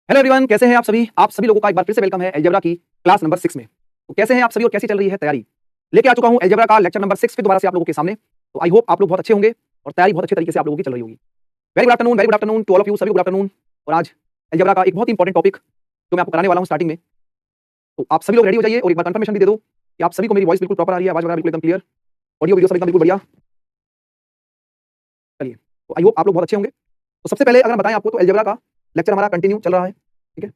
Hello everyone, कैसे हैं आप सभी लोगों का एक बार फिर से वेलकम है अलजेब्रा की क्लास नंबर 6 में। तो कैसे हैं आप सभी और कैसी चल रही है तैयारी? लेके आ चुका हूं अलजेब्रा का लेक्चर नंबर 6 फिर दोबारा से आप लोगों के सामने। तो आई होप आप लोग बहुत अच्छे होंगे और तैयारी बहुत अच्छे तरीके से आप लोगों की चल रही होगी। Very good afternoon to all of you, सभी गुड आफ्टरनून। और आज अलजेब्रा का एक बहुत ही इंपॉर्टेंट टॉपिक जो मैं आपको कराने वाला हूं स्टार्टिंग में। तो आप सभी लोग रेडी हो जाइए और एक बार कंफर्मेशन भी दे दो कि आप सभी को मेरी वॉइस बिल्कुल प्रॉपर आ रही है, आवाज वगैरह बिल्कुल एकदम क्लियर, ऑडियो वीडियो सब एकदम बिल्कुल बढ़िया। चलिए, तो आई होप आप लोग बहुत अच्छे होंगे। तो सबसे पहले अगर हम बताएं आपको तो अलजेब्रा का लेक्चर हमारा कंटिन्यू चल रहा है, ठीक है,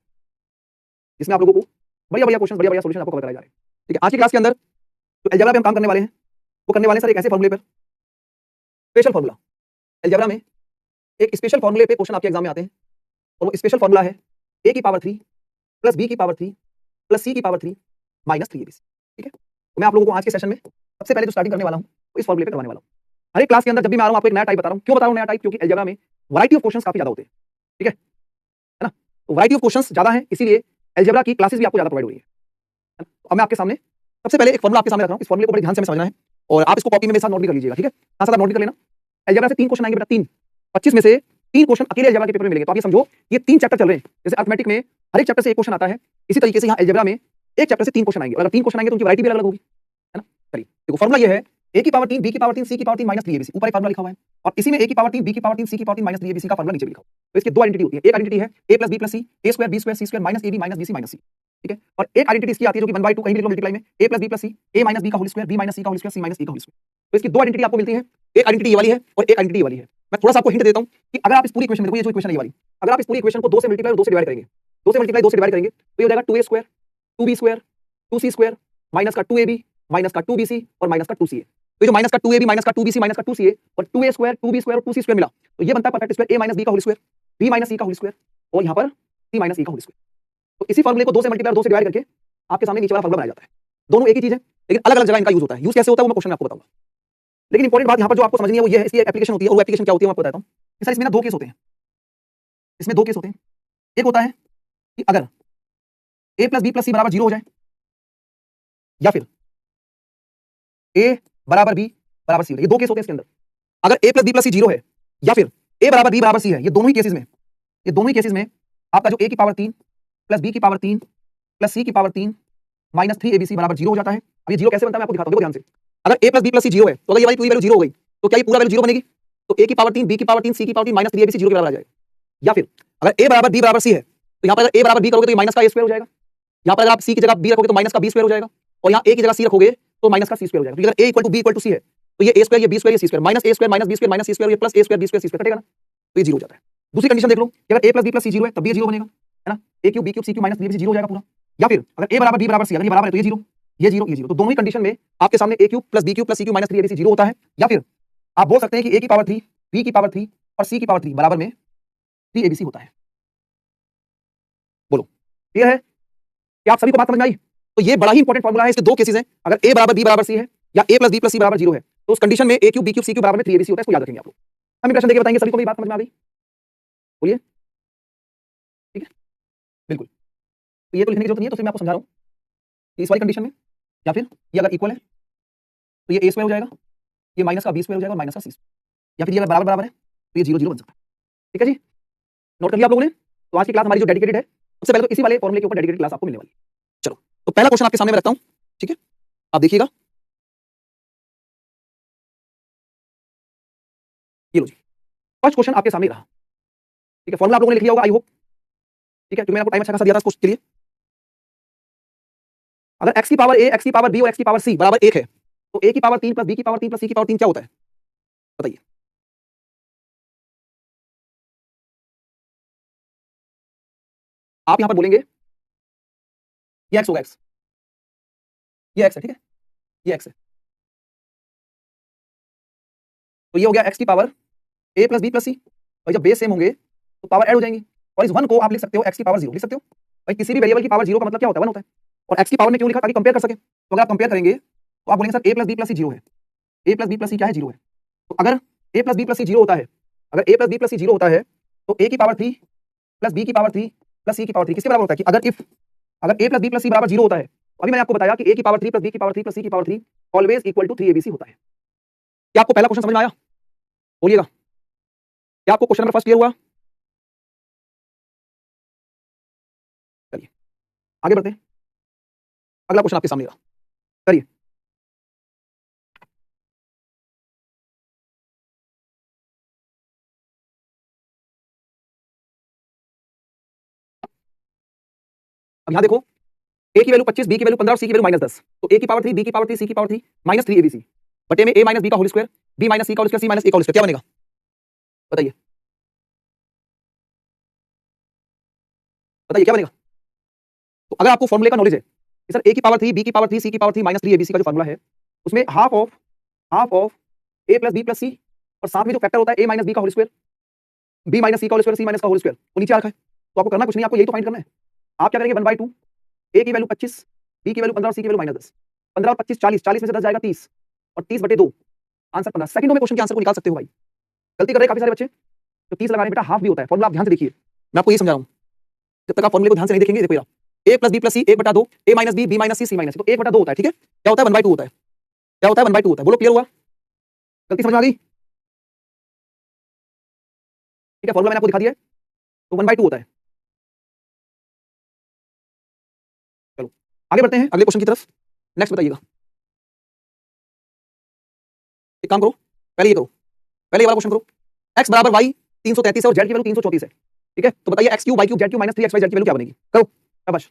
जिसमें आप लोगों को बढ़िया बढ़िया क्वेश्चन, बढ़िया बढ़िया सॉल्यूशन आपको कवर कराए जा रहे हैं। ठीक है, आज की क्लास के अंदर जो अलजेब्रा पे हम काम करने वाले हैं वो करने वाले हैं सर एक ऐसे फॉर्मूले पर, स्पेशल फॉर्मूला। अलजेब्रा में एक स्पेशल फॉर्मूले पे क्वेश्चन आपके एग्जाम में आते हैं और वो स्पेशल फॉर्मूला है a की पावर 3 प्लस b की पावर 3 प्लस c की पावर 3 माइनस 3abc। ठीक है, तो मैं आप लोगों को आज के सेशन में सबसे पहले जो स्टार्टिंग करने वाला हूं वो इस फॉर्मूले पे करवाने वाला हूं। हर एक क्लास के अंदर जब भी मैं आ रहा हूं आपको एक नया टाइप बता रहा हूं। क्यों बता रहा हूं नया टाइप? क्योंकि अलजेब्रा में वैरायटी ऑफ क्वेश्चंस काफी ज्यादा होते हैं, ठीक है ना। तो वैरायटी ऑफ क्वेश्चंस ज्यादा है, इसीलिए अलजेब्रा की क्लासेस भी आपको ज्यादा प्रोवाइड हो रही है। तो अब मैं आपके सामने सबसे पहले एक फॉर्मूला आपके सामने रख रहा हूं। इस फॉर्मूले को बड़े ध्यान से हमें समझना है और आप इसको कॉपी में मेरे साथ नोट भी कर लीजिएगा, ठीक है, साथ साथ आप नोट भी कर लेना। अलजेब्रा से 3 क्वेश्चन आएंगे बेटा, 3 25 में से 3 क्वेश्चन अकेले अलजेब्रा के पेपर में मिलेंगे। तो आप ये समझो ये 3 चैप्टर चल रहे हैं। जैसे अरिथमेटिक में हर एक चैप्टर से एक क्वेश्चन आता है, इसी तरीके से यहाँ अलजेब्रा में एक चैप्टर से 3 क्वेश्चन आएंगे और अगर 3 क्वेश्चन आएंगे तो उनकी वैरायटी भी अलग-अलग होगी, है ना। चलिए, देखो फॉर्मूला ये है a की पावर 3 b की पावर 3 c की पावर 3 माइनस 3abc। ऊपर एक फॉर्मूला लिखा हुआ है और इसी में a की पावर 3 b की पावर 3 c की पावर 3 माइनस 3abc का फॉर्मूला नीचे भी लिखा हुआ है। तो इसकी दो आइडेंटिटी होती है। एक आइडेंटिटी है a plus b plus c, a square b square c square minus ab minus bc minus c, ठीक है। और एक आइडेंटिटी इसकी आती है जो कि 1/2 कहीं भी लिख लो मल्टीप्लाई में, a plus b plus c, a minus b का whole square, b minus c का whole square, c minus e का होल स्क्वायर। तो इसकी दो आइडेंटिटी आपको मिलती है। एक आइडेंटिटी ये वाली है और एक आइडेंटिटी ये वाली है। मैं थोड़ा सा आपको हिंट देता हूं कि अगर आप इस पूरी इक्वेशन में, देखो ये जो इक्वेशन है ये वाली, अगर आप इस पूरी इक्वेशन को 2 से मल्टीप्लाई और 2 से डिवाइड करेंगे, 2 से मल्टीप्लाई 2 से डिवाइड करेंगे तो ये हो जाएगा 2a square 2b square 2c square minus का 2ab माइनस का 2bc और माइनस का 2ca। तो जो माइनस का 2ab माइनस का 2bc माइनस का 2ca और 2a स्क्वायर 2b स्क्वायर और 2c स्क्वायर मिला तो ये बनता है perfect square a minus b का whole square, b minus e का होल स्क्वायर और यहाँ पर c माइनस e का होल स्क्वायर। तो इसी फॉर्मूले को 2 से मल्टीप्लाई और 2 से डिवाइड करके आपके सामने नीचे वाला फॉर्मूला बनाया जाता है। दोनों एक ही चीज है लेकिन अलग अलग जगह इनका यूज होता है। यूज कैसे होता है वो मैं क्वेश्चन में आपको बताऊंगा। लेकिन इंपॉर्टेंट बात यहाँ पर जो आपको समझनी है वो ये है, इसकी एप्लीकेशन होती है और वो एप्लीकेशन क्या होती है मैं आपको बताता हूँ। सर इसमें ना दो केस होते हैं, इसमें दो केस होते हैं। एक होता है कि अगर a plus b plus c बराबर 0 हो जाए या फिर a बराबर b बराबर c हो जाए। ये दो केस होते हैं इसके अंदर। अगर a plus b plus c 0 है या फिर a बराबर b बराबर c है, ये दोनों ही केसेस में आपका जो a की पावर 3 प्लस b की पावर 3 प्लस c की पावर 3 माइनस 3abc बराबर 0 हो जाता है। अब ये 0 कैसे बनता है मैं आपको दिखाता हूं, देखो ध्यान से। अगर a plus b plus c 0 है तो अगर ये वाली पूरी वैल्यू 0 हो गई तो क्या ये पूरा वैल्यू 0 बनेगी? तो a की पावर 3 b की पावर 3 c की पावर 3 माइनस 3abc 0 के बराबर आ जाएगा। या फिर अगर a बराबर b बराबर c है तो यहाँ पर अगर a बराबर b करोगे तो ये माइनस का a स्क्वायर हो जाएगा। यहाँ पर अगर आप c की जगह b रखोगे तो माइनस का b स्क्वायर हो जाएगा और यहाँ a की जगह c रखोगे तो माइनस का c स्क्वायर हो जाएगा। अगर a equal to b equal to c है तो ये a स्क्वायर ये b स्क्वायर ये c square minus a square minus b square minus c square ये plus a square b square c square कटेगा ना, तो ये 0 हो जाता है। दूसरी कंडीशन देख लो कि अगर a plus b plus c 0 है तब भी ये 0 बनेगा, है ना। a cube b cube c cube minus 3abc 0 हो जाएगा पूरा। या फिर अगर a बराबर b बराबर c, अगर ये बराबर है तो ये 0 ये 0 ये 0। तो दोनों ही कंडीशन में आपके सामने a cube plus b cube plus c cube minus 3abc 0 होता है। या फिर आप बोल सकते हैं कि a की पावर 3 b की पावर 3 और c की पावर 3 बराबर में 3abc होता है। बोलो क्लियर है? क्या आप सभी को बात समझ में आई? तो ये बड़ा ही इंपॉर्टेंट फॉर्मूला है। इसके दो केसेस हैं। अगर a बराबर b बराबर c है या a plus b plus c बराबर 0 है तो उस कंडीशन में a cube b cube c cube बराबर में 3abc होता है। इसको याद रखेंगे आप लोग। हम इंप्रेशन देके बताएंगे सभी को मेरी बात समझ में आ गई? बोलिए, ठीक है, बिल्कुल। तो ये तो लिखने की जरूरत नहीं है, तो फिर मैं आपको समझा रहा हूँ कि इस वाली कंडीशन में या फिर ये अगर इक्वल है तो ये a स्क्वायर हो जाएगा, ये माइनस का b स्क्वायर हो जाएगा और माइनस का c स्क्वायर। या फिर ये अगर बराबर बराबर है तो ये 0 0 बन सकता है। ठीक है जी, नोट कर लिया आप लोगों ने? तो आज की क्लास हमारी जो डेडिकेटेड है सबसे पहले तो इसी वाले फॉर्मूले के ऊपर डेडिकेटेड क्लास आपको मिलने वाली है। चलो, तो पहला क्वेश्चन आपके सामने मैं रखता हूँ, ठीक है, आप देखिएगा। ये लो जी, फर्स्ट क्वेश्चन आपके सामने रहा, ठीक है। फॉर्मूला आप लोगों ने लिख लिया होगा आई होप, ठीक है, क्योंकि मैंने आपको टाइम अच्छा खासा दिया था इस क्वेश्चन के लिए। अगर x की पावर a x की पावर b और x की पावर c बराबर 1 है तो a की पावर 3 प्लस b की पावर 3 प्लस c की पावर 3 क्या होता है बताइए? आप यहां पर बोलेंगे ये x होगा, x, ये x है, ठीक है, ये x है। तो ये हो गया x की power a plus b plus c। और जब बेस सेम होंगे तो पावर ऐड हो जाएंगी और इस 1 को आप लिख सकते हो x की पावर 0 लिख सकते हो। भाई किसी भी वेरिएबल की पावर 0 का मतलब क्या होता है? 1 होता है। और x की पावर में क्यों लिखा? ताकि कंपेयर कर सके। तो अगर आप कंपेयर करेंगे तो आप बोलेंगे sir a plus b plus c 0 है, a plus b plus c क्या है? 0 है। तो अगर a plus b plus c 0 होता है, अगर a plus b plus c 0 होता है तो a की पावर 3 प्लस b की पावर 3 प्लस c की पावर 3 किसके बराबर होता है? कि अगर a plus b plus c बराबर 0 होता है तो अभी मैंने आपको बताया कि a की पावर 3 प्लस b की पावर 3 प्लस c की power 3 always equal to 3abc होता है। क्या आपको पहला क्वेश्चन समझ में आया? बोलिएगा, क्या आपको क्वेश्चन नंबर फर्स्ट क्लियर हुआ? आगे बढ़ते हैं, अगला क्वेश्चन आपके सामने का करिए। अब यहां देखो, ए की वैल्यू 25, बी की वैल्यू 15 और सी की वैल्यू -10। तो ए की पावर 3, बी की पावर 3, सी की पावर 3 -3 एबीसी बटे में a माइनस बी का whole square, B minus C का होल स्क्वायर, सी माइनस ए का होल स्क्वायर, क्या बनेगा बताइए, बताइए क्या बनेगा। तो अगर आपको फॉर्मूले का नॉलेज है कि सर ए की पावर 3, बी की पावर 3, सी की पावर 3 -3 एबीसी का जो फॉर्मूला है उसमें half of A plus B plus C और साथ में जो फैक्टर होता है ए माइनस बी का whole square, B minus C का होल स्क्वायर, सी माइनस का होल स्क्वायर, वो नीचे आ रखा है। तो आपको करना कुछ नहीं, आपको यही तो फाइंड करना है। आप क्या करेंगे, 1/2, ए की वैल्यू 25, बी की वैल्यू 15 और सी की वैल्यू -10, 15 और 25 40, 40 में से 10 जाएगा 30 और 30 बटे 2 आंसर 15। सेकंडों में क्वेश्चन के आंसर को निकाल सकते हो भाई। गलती कर रहे हैं काफी सारे बच्चे, तो 30 लगा रहे हैं बेटा, हाफ भी होता है फॉर्मूला, आप ध्यान से देखिए, मैं आपको ये समझा रहा हूं। जब तक आप फॉर्मूले को ध्यान से नहीं देखेंगे, देखो यार, a plus B plus C 1/2, a minus B, B minus C, C minus C, तो 1/2 होता है, ठीक है। क्या होता है 1/2 होता है, क्या होता है 1/2 होता है, बोलो क्लियर हुआ, गलती समझ में आ गई, ठीक है। फॉर्मूला मैंने आपको दिखा दिया है, तो 1/2 होता है। चलो आगे बढ़ते हैं अगले क्वेश्चन की तरफ। नेक्स्ट बताइएगा, एक काम करो, पहले ये करो, पहले ये वाला क्वेश्चन करो। x बराबर y 333 है और z की वैल्यू 334 है, ठीक है। तो बताइए x cube y cube z cube minus 3xy z की वैल्यू क्या बनेगी, करो शाबाश।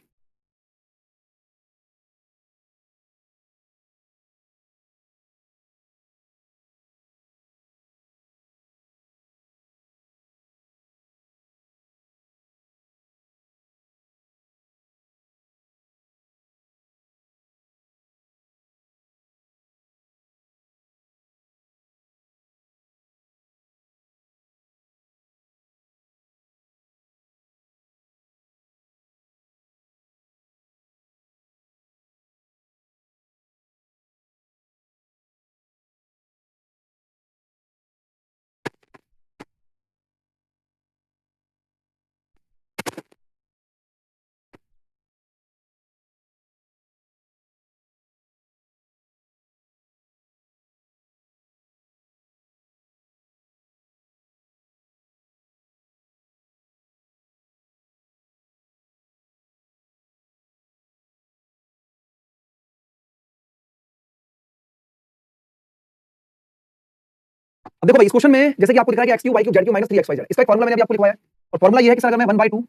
अब देखो भाई, इस क्वेश्चन में जैसे कि आपको दिख रहा है कि x cube y cube z cube minus 3xy z, इसका एक फॉर्मूला मैंने अभी आपको लिखवाया है, और फॉर्मूला ये है कि सर अगर मैं 1/2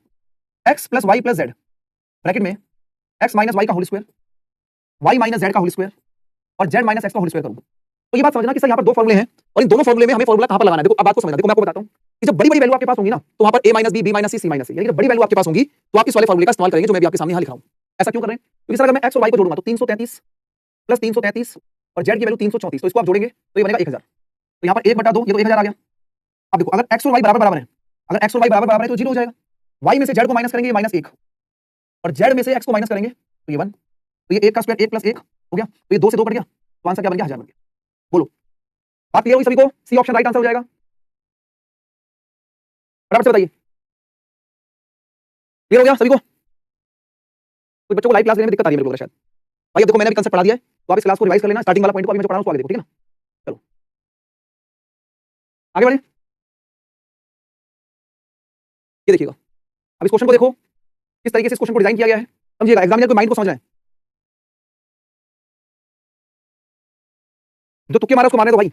x plus y plus z bracket में x माइनस y का whole square, y minus z का होल स्क्वायर और z माइनस x का होल स्क्वायर करूं, तो ये बात समझना कि सर यहाँ पर दो फॉर्मूले हैं और इन दोनों फॉर्मूले में हमें फॉर्मूला कहां पर लगाना है। देखो अब बात को समझना, देखो मैं आपको बताता हूं कि जब बड़ी बड़ी वैल्यू आपके पास होंगी ना, तो वहां पर a minus B, B minus C, C minus C, यानी जब बड़ी वैल्यू आपके पास होंगी तो आप इस वाले फॉर्मूले का इस्तेमाल करेंगे जो मैं भी आपके सामने यहां लिख रहा हूं। ऐसा क्यों कर रहे हैं, क्योंकि सर अगर मैं x और y को जोड़ूंगा तो 333 प्लस 333 और z की वैल्यू 334, तो इसको आप जोड़ेंगे तो ये बनेगा 1000। तो यहाँ पर 1/2, ये तो 1000 आ गया। अब देखो अगर x और y बराबर बराबर है, अगर x और y बराबर बराबर है तो 0 हो जाएगा। y में से z को माइनस करेंगे, ये -1, और z में से x को माइनस करेंगे तो ये 1, तो ये 1 का स्क्वायर 1 प्लस 1 हो गया, तो ये 2 से 2 कट गया, तो आंसर क्या बन गया, 1000 बन गया। बोलो बात क्लियर हुई सभी को, सी ऑप्शन राइट आंसर हो जाएगा। फटाफट से बताइए, क्लियर हो गया सभी को। कुछ बच्चों को लाइव क्लास लेने में दिक्कत आ रही है मेरे को शायद। भाई अब देखो मैंने अभी कंसेप्ट पढ़ा दिया है, तो आप इस क्लास को रिवाइज कर लेना, स्टार्टिंग वाला पॉइंट को अभी मैं जो पढ़ा रहा हूं उसको आगे देखो, ठीक है ना। चलो आगे बढ़े, ये देखिएगा, अब इस क्वेश्चन को देखो किस तरीके से इस क्वेश्चन को डिजाइन किया गया है, समझिएगा, एग्जामिनर को माइंड को समझना है। जो तुक्के मारे उसको मारने दो भाई।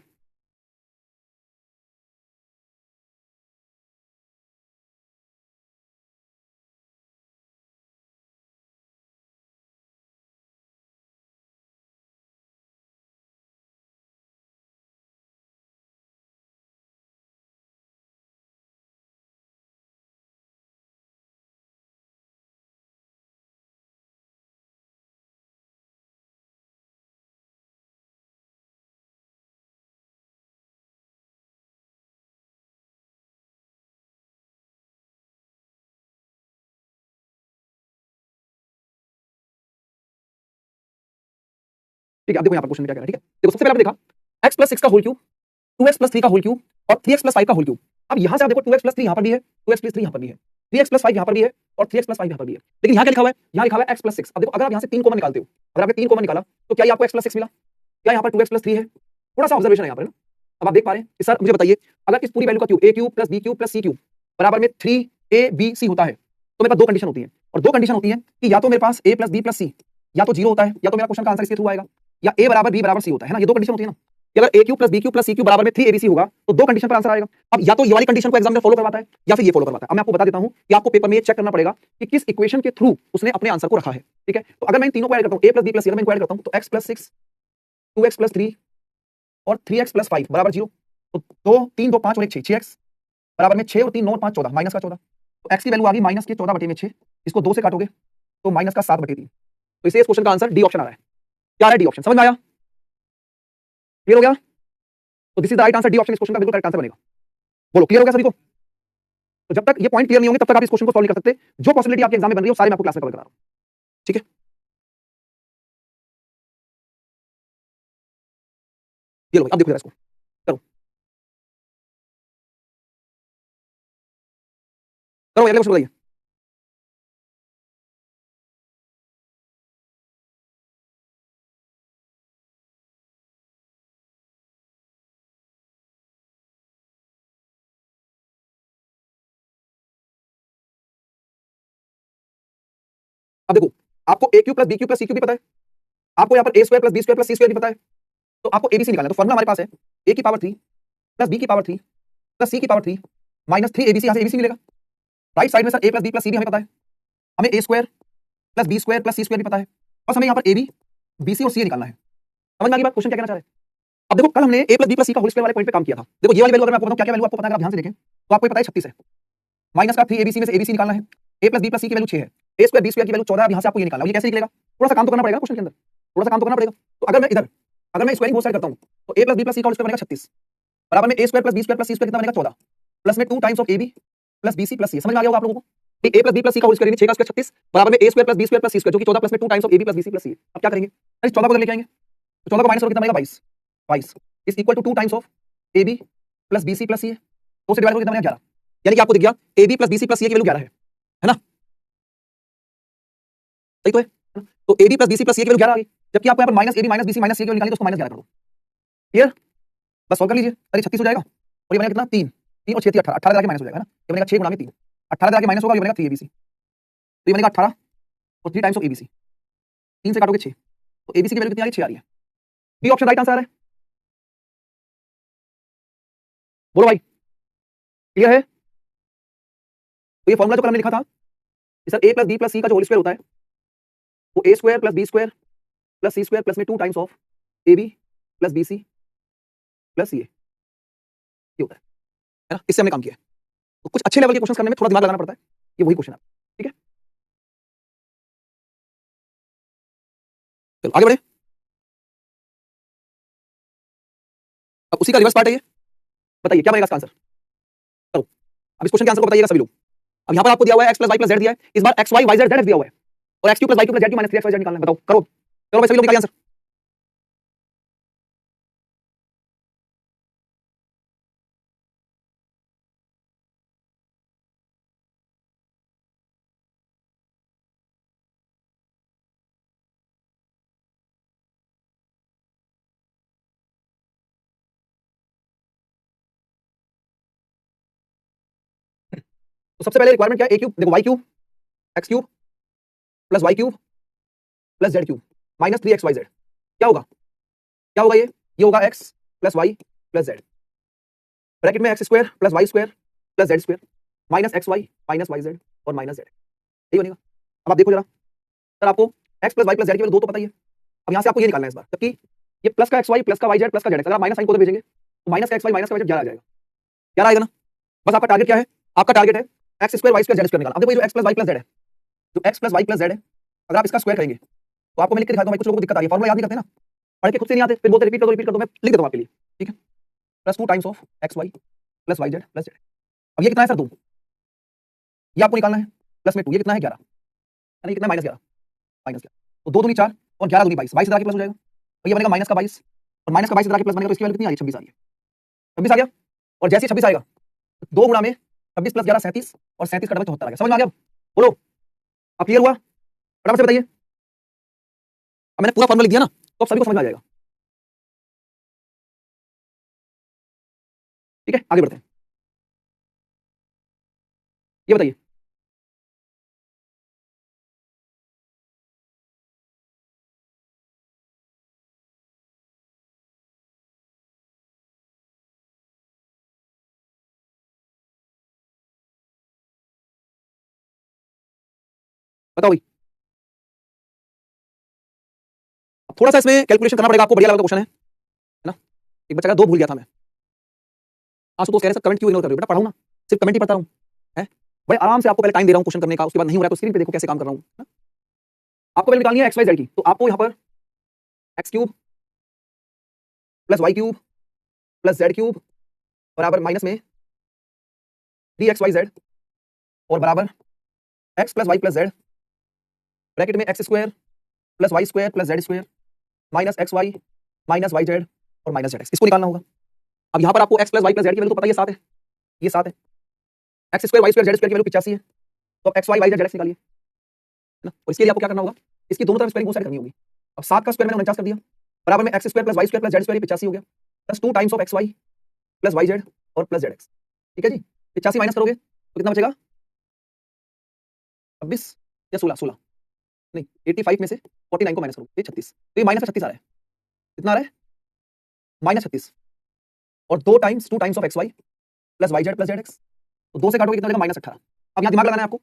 ठीक है, अब देखो यहाँ पर क्वेश्चन में क्या कह रहा है, ठीक है। देखो सबसे पहले आपने देखा x प्लस 6 का होल क्यूब, 2x प्लस 3 का होल क्यूब और 3x प्लस 5 का होल क्यूब। अब यहाँ से आप देखो 2x प्लस 3 यहाँ पर भी है, 2x प्लस 3 यहाँ पर भी है, 3x प्लस 5 यहाँ पर भी है और 3x प्लस 5 यहाँ पर भी है, लेकिन यहाँ क्या लिखा हुआ है, यहाँ लिखा हुआ है x प्लस 6। अब देखो अगर आप यहाँ से 3 कॉमन निकालते हो, अगर आपने 3 कॉमन निकाला तो क्या ये आपको x प्लस 6 मिला, क्या यहाँ पर 2x प्लस 3 है, थोड़ा सा ऑब्जर्वेशन है यहाँ पर ना। अब आप देख पा रहे हैं कि सर मुझे बताइए, अगर इस पूरी वैल्यू का cube a cube plus b cube plus c cube बराबर में 3ab c होता है तो मेरे पास दो कंडीशन होती है, और और दो कंडीशन होती है कि या तो मेरे पास a प्लस बी प्लस सी या तो जीरो होता है या तो मेरा क्वेश्चन का आंसर इसके थ्रू आएगा, या a बराबर b बराबर c होता है ना, ये दो कंडीशन होती है ना कि अगर a cube plus B cube plus C cube बराबर में 3abc होगा तो दो कंडीशन पर आंसर आएगा। अब या तो ये वाली कंडीशन को एग्जाम में फॉलो करवाता है या फिर ये फॉलो करवाता है। अब मैं आपको बता देता हूं कि आपको पेपर में ये चेक करना पड़ेगा कि किस इक्वेशन के थ्रू उसने अपने आंसर को रखा है। ठीक है, तो अगर मैं इन तीनों को ऐड करता हूं a प्लस बी प्लस सी, अगर मैं इनको ऐड करता हूं तो x प्लस 6 2x प्लस 3 और 3x प्लस 5 बराबर 0, तो 2 3 2 5 और 1 6 6x बराबर में 6 और 3 9 और 5 14 माइनस का 14, तो x की वैल्यू आ गई माइनस के 14 बटे में 6, इसको 2 से काटोगे तो माइनस का 7 बटे 3, तो इसे इस क्वेश्चन का आंसर डी ऑप्शन आ रहा है। क्या आ रहा है? D option. समझ में आया? क्लियर हो गया? तो this is the right answer, D option इस क्वेश्चन का बिल्कुल करेक्ट आंसर बनेगा। बोलो क्लियर हो गया सभी को? तो जब तक ये पॉइंट क्लियर नहीं होंगे तब तक आप इस क्वेश्चन को सॉल्व नहीं कर सकते। जो पॉसिबिलिटी आपके एग्जाम में बन रही है वो सारे मैं आपको क्लास में कवर करा रहा हूं। ठीक है, ये लो भाई, अब देखो जरा इसको करो करो, अगले क्वेश्चन बताइए। अब देखो, आपको A cube plus B cube plus C cube भी पता है, आपको यहाँ पर ए square plus B square plus C square भी पता है, तो आपको एबीसी निकालना है। तो फॉर्मूला हमारे पास है ए की पावर 3 प्लस बी की पावर 3 प्लस सी की पावर 3 माइनस 3 एबीसी, यहाँ से एबीसी मिलेगा। राइट साइड में सर ए प्लस बी प्लस सी भी हमें पता है, हमें A square plus B square plus C square भी पता है, बस हमें यहाँ पर ए बी बी सी और सी निकालना है। समझ में आ गई बात? क्वेश्चन क्या कहना चाह रहे हैं? अब देखो, कल हमने ए प्लस बी प्लस सी का होल स्क्वायर वाले पॉइंट पे काम किया था। देखो ये वाली वैल्यू अगर मैं आपको बताऊं क्या क्या वैल्यू आपको पता है, अगर आप ध्यान से देखें तो आपको ये पता है 36 है, माइनस का 3 एबीसी में से एबीसी निकालना है, ए प्लस बी प्लस सी की वैल्यू 6 है, ए स्क्वायर बी स्क्वायर की वैल्यू 14 है, अब यहाँ से आपको ये निकालना है। ये कैसे निकलेगा? थोड़ा सा काम तो करना पड़ेगा क्वेश्चन के अंदर, थोड़ा सा काम तो करना पड़ेगा। तो अगर मैं इधर अगर मैं स्क्वायरिंग बोथ साइड करता हूँ तो A plus B plus C का होल स्क्वायर बनेगा 36 बराबर में A square plus B square plus C square कितना बनेगा 14 प्लस में 2 times of A B plus B C plus C. समझ में आ गया होगा आप लोगों को? A plus B plus C का होल स्क्वायर 6 का स्क्वायर 36 बराबर में A square plus B square plus C square जो कि 14 प्लस में 2 times of A B plus B C plus C. अब क्या करेंगे? इस 14 को लेके आएंगे, तो 14 को माइनस करो कितना बनेगा 22 22 is equal to 2 times of A B plus B C plus सी है, तो उसे डिवाइड करो कितना बनेगा 11, यानी कि आपको दिख गया A B plus B C plus C की वैल्यू 11 है ना? सही तो है ना? तो A B plus B C plus C की वैल्यू 11 आ गई, जबकि आपको यहाँ पर minus A B minus B C minus C की वैल्यू निकालनी है, तो उसको माइनस 11 कर दो। क्लियर? बस सॉल्व कर लीजिए, अरे 36 हो जाएगा और ये बनेगा कितना 3 3 और 6 18 18 माइनस हो जाएगा ना, ये बनेगा 6 गुणा में 3 18 माइनस होगा, ये बनेगा 3 एबीसी, तो ये बनेगा 18 और 3 टाइम्स ऑफ एबीसी, 3 से काटोगे 6, तो एबीसी की वैल्यू कितनी आ रही है? 6 आ रही है। बी ऑप्शन राइट आंसर है। बोलो भाई क्लियर है? तो ये फॉर्मूला जो कल हमने लिखा था कि सर ए प्लस बी प्लस सी का जो होल स्क्वायर होता है वो A square plus B square plus C square plus में 2 times of A B plus B C plus C ये होता है ना? इससे हमने काम किया है। तो कुछ अच्छे लेवल के क्वेश्चन करने में थोड़ा दिमाग लगाना पड़ता है, ये वही क्वेश्चन है। ठीक है, चलो आगे बढ़े। अब उसी का रिवर्स पार्ट है ये, बताइए क्या बनेगा इसका आंसर? चलो अब इस क्वेश्चन के आंसर को बताइएगा सभी लोग। अब यहाँ पर आपको दिया हुआ है X plus Y plus Z दिया है, इस बार X Y Y Z Z दिया हुआ है और X cube plus Y cube plus Z minus 3x Y Z निकालना है। बताओ करो, चलो भाई सभी लोग निकालिए आंसर। तो सबसे पहले रिक्वायरमेंट क्या है? ए क्यूब, देखो Y cube X cube plus Y cube plus Z cube minus 3x Y Z, क्या होगा? क्या होगा? ये होगा X plus Y plus Z, bracket में x square plus Y square plus Z square minus x Y minus Y Z और minus Z, यही बनेगा। अब आप देखो जरा, सर आपको X plus Y plus Z की वैल्यू 2 तो पता ही है, अब यहाँ से आपको ये निकालना है इस बार, जबकि ये प्लस का एक्स वाई प्लस का वाई जेड प्लस का जेड, अगर आप माइनस साइन को तो भेजेंगे तो माइनस का एक्स वाई माइनस का वाई जेड 11 आ जाएगा, 11 आएगा ना? बस आपका टारगेट क्या है? आपका टारगेट है x square Y square Z square निकालना। अब देखो ये जो X plus Y plus Z है, जो X plus Y plus Z है, अगर आप इसका स्क्वायर करेंगे तो आपको मैं लिख के दिखाता हूँ भाई, कुछ लोगों को दिक्कत आ रही है, फॉर्मूला याद नहीं करते ना, पढ़ के खुद से नहीं आते, फिर बोलते रिपीट कर दो, मैं लिख देता हूँ आपके लिए। ठीक है, plus 2 times of X Y plus Y Z plus Z. अब ये कितना है सर? 2, ये आपको निकालना है, प्लस में 2, ये कितना है 11, यानी कितना माइनस 11 माइनस 11, तो 2 दूनी 4 और 11 दूनी 22, 22 इधर आके प्लस हो जाएगा, तो ये बनेगा माइनस का 22 और माइनस का 22 इधर आके प्लस बनेगा, तो इसकी वैल्यू कितनी आ रही है? 26 आ रही है, 26 आ गया। और जैसे ही 26 आएगा 2 गुणा में 26 प्लस 11 37 और 37 का डबल 74 आ गया। समझ में आ गया? बोलो अब क्लियर हुआ? फटाफट से बताइए। अब मैंने पूरा फॉर्मूला लिख दिया ना, तो अब सभी को समझ में आ जाएगा। ठीक है, आगे बढ़ते हैं। ये बताइए बताओ भाई। अब थोड़ा सा इसमें कैलकुलेशन करना पड़ेगा आपको, बढ़िया लेवल का क्वेश्चन है ना। एक बच्चा का दो भूल गया था मैं। आंसू तो कह रहे सर कमेंट क्यों इग्नोर कर रहे हो? बेटा पढ़ाऊं ना, सिर्फ कमेंट ही पढ़ता रहूं है? बड़े आराम से आपको पहले टाइम दे रहा हूं क्वेश्चन करने का, उसके बाद नहीं हो रहा है तो स्क्रीन पे देखो कैसे काम कर रहा हूं ना? आपको पहले निकालनी है एक्स वाई जेड की, तो आपको यहां पर x cube plus Y cube plus Z cube बराबर माइनस में 3xyz और बराबर x plus Y plus Z bracket में x square plus Y square plus Z square minus x Y minus Y Z और माइनस जेड एक्स, इसको निकालना होगा। अब यहाँ पर आपको x plus Y plus Z की वैल्यू तो पता ही है 7 है, ये 7 है। X square Y square Z square की वैल्यू 85 है, तो अब X Y Y Z X निकालिए ना। और इसके लिए आपको क्या करना होगा, इसकी दोनों तरफ स्क्वायरिंग बहुत सारी करनी होगी। अब 7 का स्क्वायर मैंने 49 कर दिया, बराबर में x square plus Y square plus Z square 85 हो गया, plus 2 times of X Y plus Y Z और प्लस जेड एक्स। ठीक है जी, 85 माइनस करोगे तो कितना बचेगा? 26 या 16 नहीं, 85 में से 49 को माइनस करो, ये 36, तो ये माइनस 36 आ रहा है। कितना आ रहा है? माइनस 36। और 2 times of X Y plus Y Z plus Z X, तो 2 से काटोगे कितना मिलेगा? -18। अब यहाँ दिमाग लगाना है आपको,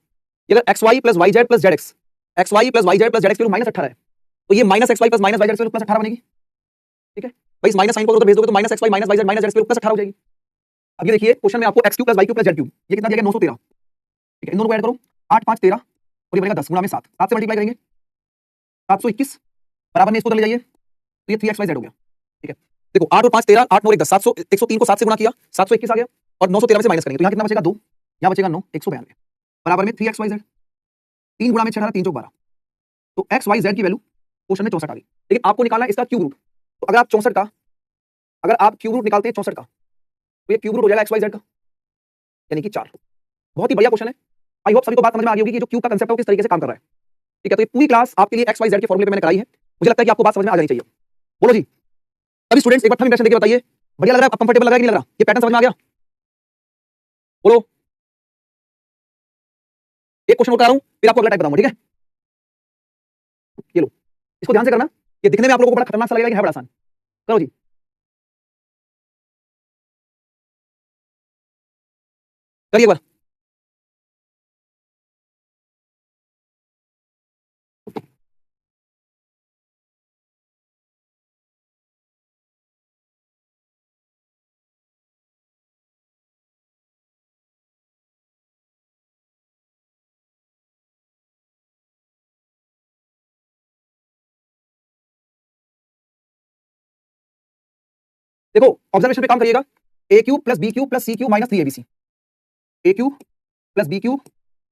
ये अगर X Y plus Y Z plus Z X, X Y plus Y Z plus Z X -18 है, तो ये minus x Y plus minus Y Z plus 18 बनेगी। ठीक है भाई, इस माइनस साइन को उधर भेज दोगे तो minus x Y minus Y Z minus Z plus 18 हो जाएगी। अब ये देखिए क्वेश्चन में आपको X cube plus Y cube plus Z cube, ये कितना दिया गया? 913। ठीक है, इन दोनों को ऐड करो, 8 5 13 और ये बनेगा 10 गुणा में 7, 7 से मल्टीप्लाई करेंगे 721 बराबर में इसको उधर ले जाइए, तो ये 3xyz हो गया। ठीक है, देखो 8 और 5 13, 8 9 1 10, 700 103 को 7 से गुणा किया 721 आ गया, और 913 में से माइनस करेंगे तो यहाँ कितना बचेगा? 2, यहाँ बचेगा 9, 192 बराबर में 3xyz, 3 गुणा में 6 3 चौक 12, तो xyz की वैल्यू क्वेश्चन में 64 आ गई। लेकिन आपको निकालना है इसका क्यूब रूट, तो अगर आप 64 का, अगर आप क्यूब रूट निकालते हैं 64 का, तो ये क्यूब रूट हो जाएगा xyz का, यानी कि 4। बहुत ही बढ़िया क्वेश्चन है। आई होप सभी को बात समझ में आ गई होगी कि जो क्यूब का कांसेप्ट है वो किस तरीके से काम कर रहा है। ठीक है, तो ये पूरी क्लास आपके लिए xyz के फॉर्मूले पे मैंने कराई है, मुझे लगता है कि आपको बात समझ में आ जानी चाहिए। बोलो जी सभी स्टूडेंट्स, एक बार थंब इंप्रेशन देके बताइए, बढ़िया लग रहा है? कंफर्टेबल लग रहा है कि नहीं लग रहा? ये पैटर्न समझ में आ गया? बोलो। एक क्वेश्चन और करा रहा हूं, फिर आपको अगला टाइप बताऊंगा। ठीक है, ये लो, इसको ध्यान से करना, ये दिखने में आप लोगों को बड़ा खतरनाक सा लगेगा, है बड़ा आसान। करो जी, करिए एक बार। देखो ऑब्जर्वेशन पे काम करिएगा, a cube plus b cube plus c cube minus 3abc, a cube plus b cube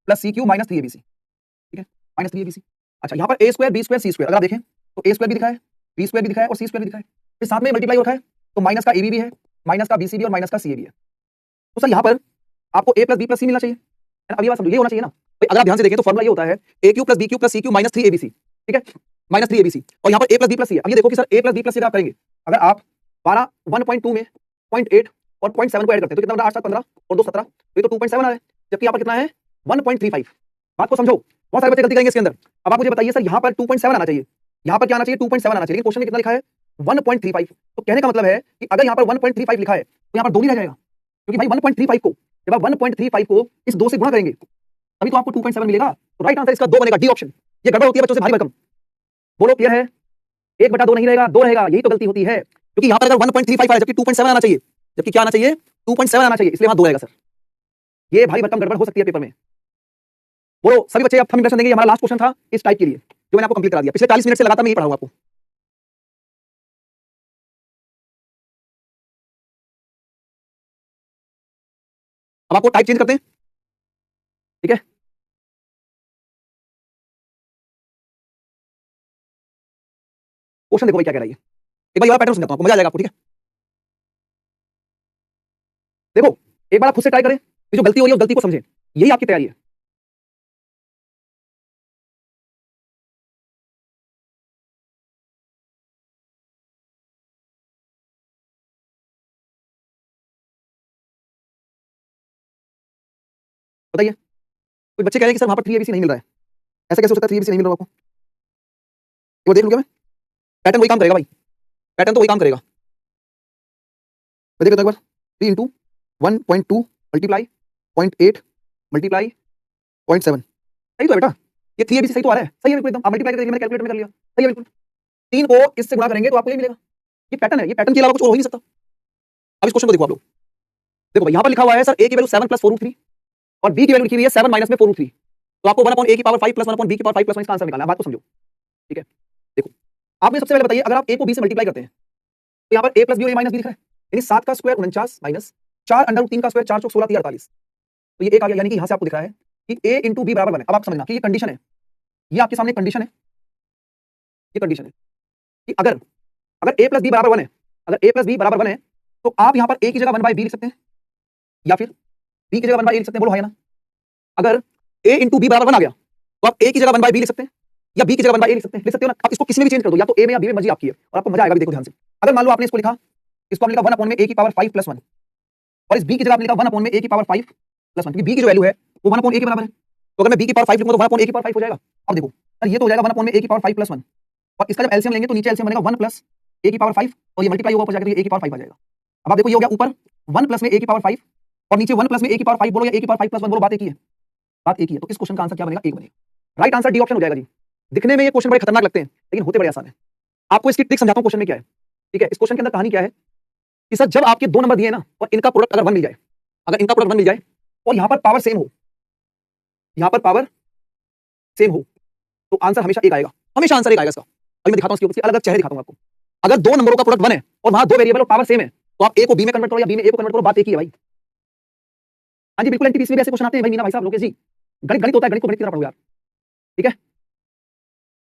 plus c cube minus 3abc। ठीक है, माइनस 3abc। अच्छा, यहाँ पर ए square b square c square अगर आप देखें तो ए स्क्वायर भी दिखा है, बी स्क्वायर भी दिखा है और सी स्क्वायर भी दिखा है, फिर साथ में मल्टीप्लाई होता है, तो माइनस का ए भी है, माइनस का बीसी भी और माइनस का सी भी है। तो सर यहाँ पर आपको ए प्लस बी प्लस सी मिलना चाहिए, है ना? अब ये बात समझो, ये होना चाहिए ना भाई। अगर आप ध्यान से देखें तो फॉर्मूला ये होता है ए cube plus b cube plus c cube minus 3abc। ठीक है, माइनस 3abc, और यहाँ पर ए प्लस बी प्लस सी है। अब ये देखो कि सर ए प्लस बी प्लस सी आप करेंगे, अगर आप 12 1.2 में 0.8 और 0.7 को ऐड करते हैं तो कितना बना? 8 7 15 और 2 17, तो ये तो 2.7 आ रहा है, जबकि यहाँ पर कितना है? 1.35। बात को समझो, बहुत सारे बच्चे गलती करेंगे इसके अंदर। अब आप मुझे बताइए सर यहाँ पर 2.7 आना चाहिए, यहाँ पर क्या आना चाहिए? 2.7 आना चाहिए, लेकिन क्वेश्चन में कितना लिखा है? 1.35। तो कहने का मतलब है कि अगर यहाँ पर 1.35 लिखा है तो यहाँ पर 2 नहीं रह जाएगा, क्योंकि भाई 1.35 को, जब आप 1.35 को इस 2 से गुणा करेंगे तभी तो आपको 2.7 मिलेगा। तो राइट आंसर इसका 2 बनेगा, डी ऑप्शन। ये गड़बड़ होती है बच्चों से, भारी भरकम। बोलो क्लियर है? 1/2 नहीं रहेगा, 2 रहेगा, यही तो गलती होती है, क्योंकि यहाँ पर अगर 1.35 आया जबकि 2.7 आना चाहिए, जबकि क्या आना चाहिए? 2.7 आना चाहिए, इसलिए वहां 2 आएगा सर। ये भारी भरकम गड़बड़ हो सकती है पेपर में। बोलो सभी बच्चे, अब थंब इंप्रेशन देंगे। हमारा लास्ट क्वेश्चन था इस टाइप के लिए जो मैंने आपको कंप्लीट करा दिया। पिछले 40 मिनट से लगातार मैं ये पढ़ाऊंगा आपको। अब आपको टाइप चेंज करते हैं। ठीक है, क्वेश्चन देखो भाई क्या कह रहा है ये। एक बार ये वाला पैटर्न समझाता हूं आपको, मजा आ जाएगा आपको। ठीक है, देखो एक बार आप खुद से ट्राई करें, कि जो गलती हो रही है उस गलती को समझें, यही आपकी तैयारी है। बताइए, कुछ बच्चे कह रहे हैं कि सर वहां पर 3abc नहीं मिल रहा है, ऐसा कैसे हो सकता है? 3abc नहीं मिल रहा आपको? ये वो देख लूं क्या मैं? पैटर्न वही काम करेगा भाई, पैटर्न तो वही काम करेगा। मैं देखता हूं एक बार, 3 इंटू 1.2 मल्टीप्लाई 0.8 मल्टीप्लाई 0.7, सही तो है बेटा। ये 3 ABC सही तो आ रहा है, सही है बिल्कुल एकदम। आप मल्टीप्लाई करके देखिए, मैंने कैलकुलेटर में कर लिया, सही है बिल्कुल। 3 को इससे गुणा करेंगे तो आपको ये मिलेगा। ये पैटर्न है, ये पैटर्न के अलावा कुछ और हो ही नहीं सकता। अब इस क्वेश्चन को देखो आप लोग, देखो भाई यहाँ पर लिखा हुआ है सर a की वैल्यू 7 + 4√3 और b की वैल्यू लिखी हुई है 7 - में 4√3। तो आपको 1/a की पावर 5 + 1/b की पावर 5 + 1 इसका आंसर निकालना है। बात को समझो, ठीक है। देखो आप मुझे सबसे पहले बताइए, अगर आप a को b से मल्टीप्लाई करते हैं तो यहाँ पर a + b और a - b लिख रहा है, यानी 7 का स्क्वायर 49 माइनस 4√3 का स्क्वायर 4 × 16 = 48। तो ये 1 आ गया, यानी कि यहाँ से आपको दिख रहा है कि a × b = 1 है। अब आप समझना कि ये कंडीशन है, ये आपके सामने कंडीशन है, ये कंडीशन है कि अगर a + b = 1 है, अगर a + b = 1 है तो आप यहाँ पर a की जगह 1/b लिख सकते हैं या फिर b की जगह 1/a लिख सकते हैं। बोलो हाँ या ना? अगर a × b = 1 आ गया तो आप a की जगह 1/b लिख सकते हैं या b की जगह 1/a लिख सकते हो ना। आप इसको किसी में भी चेंज कर दो, या तो a में या b में, मर्जी आपकी है और आपको मजा आएगा भी। देखो ध्यान से, अगर मान लो आपने इसको लिखा, इसको आपने लिखा 1/a की पावर 5 + 1 और इस b की जगह आपने लिखा 1/a की पावर 5 + 1, क्योंकि b की जो वैल्यू है वो 1/a के बराबर है। तो अगर मैं b की पावर 5 लिखूंगा तो 1/a की पावर 5 हो जाएगा। अब देखो सर, ये तो हो जाएगा 1/a की पावर 5 + 1 और इसका जब एलसीएम लेंगे तो नीचे एलसीएम बनेगा 1 + a की पावर 5 और ये मल्टीप्लाई होगा ऊपर जाकर, तो ये a की पावर 5 आ जाएगा। अब आप देखो, ये हो गया ऊपर 1 + में a की पावर 5 और नीचे 1 + में a की पावर 5 बोलो या a की पावर 5 + 1 बोलो, बात एक ही है, बात एक ही है। तो इस क्वेश्चन का आंसर क्या बनेगा? 1 बनेगा। राइट आंसर डी ऑप्शन हो जाएगा जी। दिखने में ये क्वेश्चन बड़े खतरनाक लगते हैं लेकिन होते बड़े आसान है। आपको इसकी ट्रिक समझाता हूं क्वेश्चन में क्या है, ठीक है। इस क्वेश्चन के अंदर कहानी क्या है कि सर जब आपके 2 नंबर दिए ना और इनका प्रोडक्ट अगर 1 मिल जाए, अगर इनका प्रोडक्ट 1 मिल जाए और यहां पर पावर सेम हो, यहां पर पावर सेम हो, तो आंसर हमेशा 1 आएगा, हमेशा आंसर 1 आएगा इसका। अभी मैं दिखाता हूं इसके अलग-अलग चेहरे दिखाता हूं आपको। अगर 2 नंबरों का प्रोडक्ट 1 है और वहां 2 वेरिएबल और पावर सेम है तो आप a को b में कन्वर्ट करो या b में a को कन्वर्ट करो, बात एक ही है भाई। हाँ जी बिल्कुल, एनटीपीसी में ऐसे क्वेश्चन आते हैं भाई मीना भाई साहब, लोकेश जी। गणित गणित होता है, गणित को गणित की तरह पढ़ो यार, ठीक है।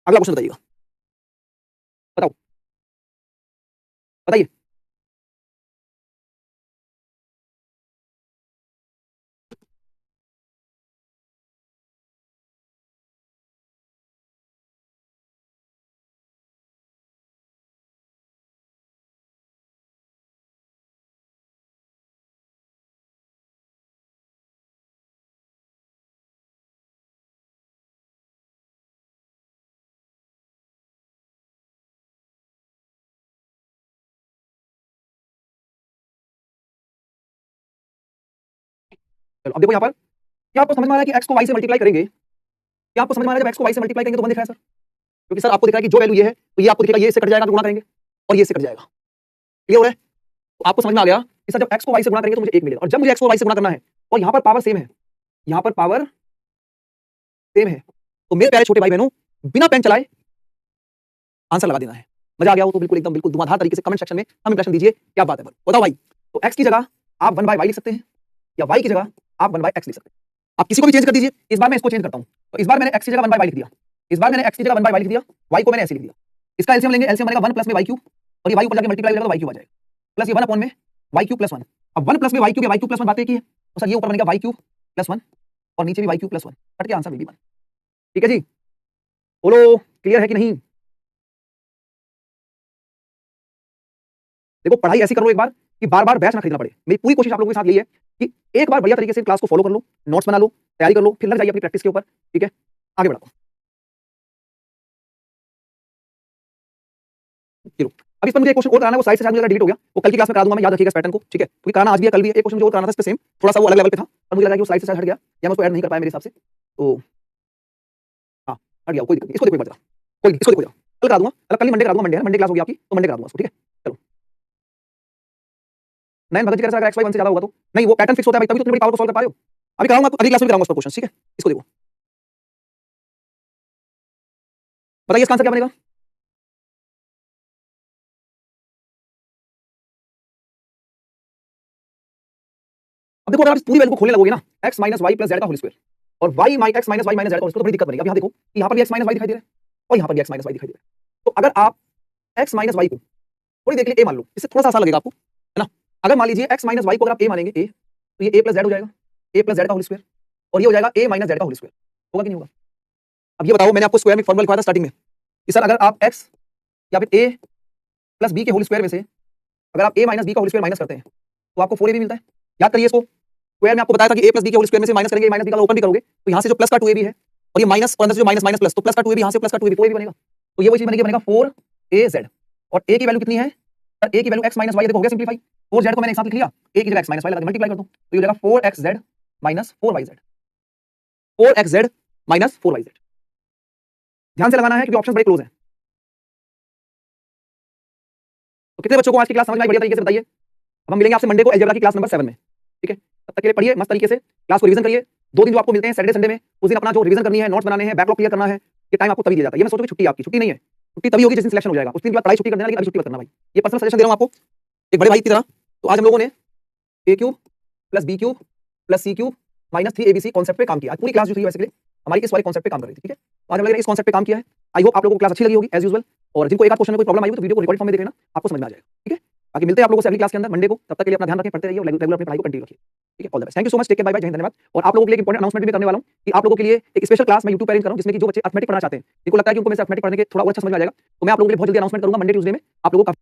अगला क्वेश्चन बताइएगा, बताओ बताइए। चलो अब देखो यहाँ पर, क्या आपको समझ में आ रहा है कि x को y से मल्टीप्लाई करेंगे? क्या आपको समझ में आ रहा है जब x को y से मल्टीप्लाई करेंगे तो 1 दिख रहा है सर? क्योंकि सर आपको दिख रहा है कि जो वैल्यू ये है तो ये आपको दिखेगा, ये इससे कट जाएगा तो गुणा करेंगे और ये इससे कट जाएगा। क्लियर हो रहा है? तो आपको समझ में आ गया कि सर जब x को y से गुणा करेंगे तो मुझे 1 मिलेगा, और जब मुझे x को y से गुणा करना है और यहाँ पर पावर सेम है, यहाँ पर पावर सेम है, तो मेरे प्यारे छोटे भाई बहनों बिना पेन चलाए आंसर लगा देना है। मजा आ गया हो तो बिल्कुल एकदम बिल्कुल धुआंधार तरीके से कमेंट सेक्शन में हम इंप्रेशन दीजिए, क्या बात है बताओ भाई। तो x की जगह आप 1/y लिख सकते हैं या y की जगह आप 1/x लिख सकते हैं। आप किसी को भी चेंज कर दीजिए, इस बार मैं इसको चेंज करता हूं। तो इस बार मैंने x की जगह 1/y लिख दिया, इस बार मैंने x की जगह 1/y लिख दिया, y को मैंने ऐसे लिख दिया। इसका एलसीएम लेंगे, एलसीएम बनेगा 1 + में y³ और ये y ऊपर जाके मल्टीप्लाई हो जाएगा तो y³ आ जाएगा, प्लस ये 1/में y³ + 1। अब 1 + में y³ या y³ + 1 बात एक ही है, तो सर ये ऊपर बनेगा y³ + 1 और नीचे भी y³ + 1, कट के आंसर मिल गया। ठीक है जी, बोलो क्लियर है कि नहीं? देखो पढ़ाई ऐसी करो एक बार कि बार-बार बैच ना खरीदना पड़े। मेरी पूरी कोशिश आप लोगों के साथ यही है कि एक बार बढ़िया तरीके से क्लास को फॉलो कर लो, नोट्स बना लो, तैयारी कर लो, फिर लग जाइए अपनी प्रैक्टिस के ऊपर, ठीक है। आगे बढ़ाता हूं, चलो अब इस पर मुझे एक क्वेश्चन और कराना है, वो साइड से शायद मुझे डिलीट हो गया, वो कल की क्लास में करा दूंगा मैं, याद रखिएगा इस पैटर्न को, ठीक है। क्योंकि कराना आज भी है, कल भी है। एक क्वेश्चन मुझे और कराना था इस पे सेम, थोड़ा सा वो अलग लेवल पे था पर मुझे लगा कि वो स्लाइड से शायद हट गया या मैं उसको ऐड नहीं कर पाया मेरे हिसाब से, तो हाँ हट गया, कोई दिक्कत नहीं। इसको देखो एक बार जरा, कोई इसको देखो जरा, कल करा दूंगा, कल नहीं मंडे करा दूंगा, मंडे है ना, मंडे क्लास होगी आपकी, तो मंडे करा दूंगा उसको, ठीक है। चलो नयन भगत जी कह रहे हैं अगर x y 1 से ज्यादा होगा तो नहीं, वो पैटर्न फिक्स होता है भाई, तभी तो इतनी बड़ी पावर को सॉल्व कर पा रहे हो। अभी कराऊंगा, अगली क्लास में कराऊंगा उस पर क्वेश्चन, ठीक है। इसको देखो, बताइए इसका आंसर क्या बनेगा? अब देखो अगर आप इस पूरी वैल्यू को खोलने लगोगे ना, x - y + z का होल स्क्वायर और y - x - y - z का होल स्क्वायर, तो बड़ी दिक्कत बनेगी। अब यहाँ देखो कि यहाँ पर भी x - y दिखाई दे रहा है और यहाँ पर भी x - y दिखाई दे रहा है। तो अगर आप x - y को थोड़ी देर के लिए a मान लो, इससे थोड़ा सा आसान लगेगा आपको, है ना। अगर मान लीजिए x - y को अगर आप a मानेंगे, a तो ये a + z हो जाएगा, a + z का होल स्क्वायर और ये हो जाएगा a - z का होल स्क्वायर। होगा कि नहीं होगा? अब ये बताओ, मैंने आपको स्क्वायर में फॉर्मूला लिखवाया था स्टार्टिंग में कि सर अगर आप x या फिर a + b के होल स्क्वायर में से अगर आप a - b का होल स्क्वायर माइनस करते हैं तो आपको 4ab मिलता है। याद करिए इसको, स्क्वायर में आपको बताया था कि a + b के होल स्क्वायर में से माइनस करेंगे, a - b का ओपन भी करोगे तो यहाँ से जो प्लस का 2ab है और ये माइनस और अंदर से जो माइनस माइनस प्लस, तो प्लस का 2ab यहाँ से प्लस का 2ab, 4ab बनेगा। तो ये वही चीज बनेगा 4az और a की वैल्यू कितनी है? सर a की वैल्यू x - y, देखो हो गया सिंपलीफाई। 4z को मैंने एक साथ लिख लिया, a की जगह x - y लगा के मल्टीप्लाई कर दो तो ये हो जाएगा 4xz - 4yz, 4xz - 4yz। ध्यान से लगाना है क्योंकि ऑप्शन बड़े क्लोज हैं। तो कितने बच्चों को आज की क्लास समझ में आई बढ़िया तरीके से बताइए। अब हम मिलेंगे आपसे मंडे को अलजेब्रा की क्लास नंबर 7 में, ठीक है। तब तक के लिए पढ़िए मस्त तरीके से, क्लास को रिवीजन करिए। 2 दिन जो आपको मिलते हैं सैटरडे संडे में, उस दिन अपना जो रिवीजन करनी है, नोट्स बनाने हैं, बैकलॉग क्लियर करना है, ये टाइम आपको तभी दिया जाता है। ये मैं सोचो कि छुट्टी है आपकी, छुट्टी नहीं है, छुट्टी तभी होगी जिस दिन सिलेक्शन हो जाएगा, उस दिन के बाद पढ़ाई छुट्टी कर देना, लेकिन अभी छुट्टी मत करना भाई। ये पर्सनल सजेशन दे रहा हूं आपको एक बड़े भाई की तरह। तो आज हम लोगों ने a cube plus b cube plus c cube minus 3abc concept पे काम किया। आज पूरी क्लास जो थी वैसे हमारी इस वाले कॉन्सेप्ट पे काम कर रही थी, ठीक है। आज हम लोगों ने इस कॉन्सेप्ट पे काम किया है। आई होप आप लोगों को क्लास अच्छी लगी होगी एज यूजुअल, और जिनको एक आध क्वेश्चन में कोई प्रॉब्लम आई हो तो वीडियो को रिकॉर्ड फॉर्म में देख लेना, आपको समझ में आ जाएगा, ठीक है। बाकी मिलते हैं आप लोगों से अगली क्लास के अंदर मंडे को। तब तक के लिए अपना ध्यान रखें, पढ़ते रहिए और रेगुलर अपनी पढ़ाई को कंटिन्यू रखिए, ठीक है। All the best, thank you so much, take care, bye bye, जय हिंद, धन्यवाद। और आप लोगों के लिए एक इंपॉर्टेंट अनाउंसमेंट भी करने वाला हूं कि आप लोगों के लिए एक स्पेशल क्लास मैं YouTube पे अरेंज कर रहा हूं, जिसमें कि जो बच्चे अर्थमेटिक पढ़ना चाहते हैं, इनको लगता है कि उनको मेरे से अर्थमेटिक पढ़ने के थोड़ा और अच्छा समझ में आ जाएगा, तो मैं आप लोगों के लिए बहुत जल्दी अनाउंसमेंट करूंगा मंडे ट्यूसडे में। आप लोगों का